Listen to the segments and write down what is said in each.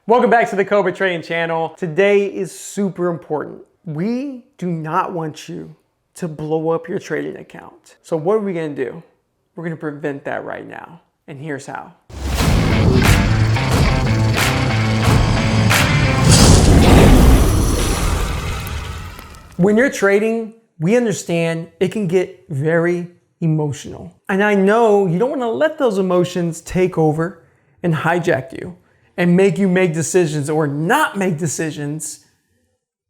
Welcome back to the Cobra Trading channel. Today is super important. We do not want you to blow up your trading account. So what are we gonna do? We're gonna prevent that right now. And here's how. When you're trading, we understand it can get very emotional. And I know you don't wanna let those emotions take over and hijack you and make you make decisions or not make decisions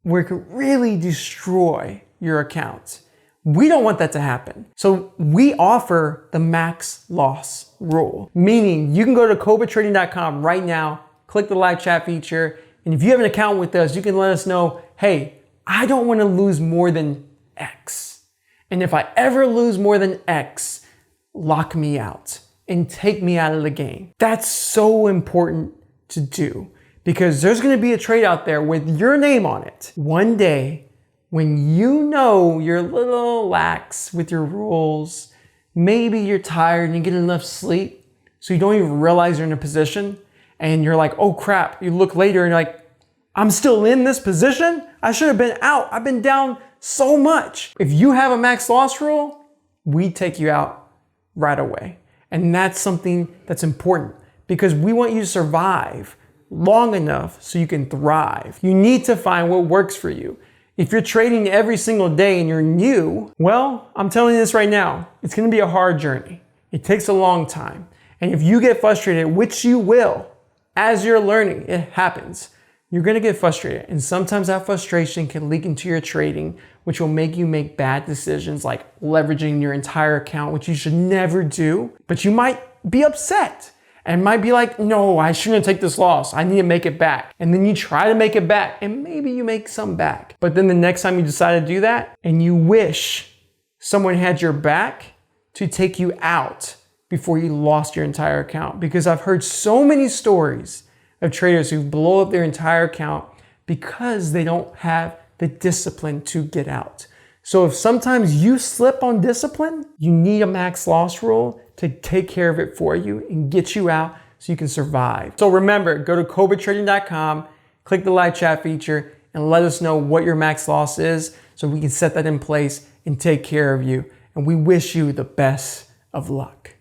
where it could really destroy your account. We don't want that to happen. So we offer the max loss rule, meaning you can go to cobratrading.com right now, click the live chat feature, and if you have an account with us, you can let us know, hey, I don't want to lose more than X. And if I ever lose more than X, lock me out and take me out of the game. That's so important to do because there's going to be a trade out there with your name on it. One day, when you know you're a little lax with your rules, maybe you're tired and you get enough sleep, so you don't even realize you're in a position, and you're like, oh crap, you look later and you're like, I'm still in this position? I should have been out. I've been down so much. If you have a max loss rule, we take you out right away. And that's something that's important because we want you to survive long enough so you can thrive. You need to find what works for you. If you're trading every single day and you're new, well, I'm telling you this right now, it's gonna be a hard journey. It takes a long time. And if you get frustrated, which you will, as you're learning, it happens, you're gonna get frustrated. And sometimes that frustration can leak into your trading, which will make you make bad decisions like leveraging your entire account, which you should never do. But you might be upset and might be like, no, I shouldn't take this loss. I need to make it back. And then you try to make it back and maybe you make some back. But then the next time you decide to do that and you wish someone had your back to take you out before you lost your entire account. Because I've heard so many stories of traders who blow up their entire account because they don't have the discipline to get out. So if sometimes you slip on discipline, you need a max loss rule to take care of it for you and get you out so you can survive. So remember, go to cobratrading.com, click the live chat feature, and let us know what your max loss is so we can set that in place and take care of you. And we wish you the best of luck.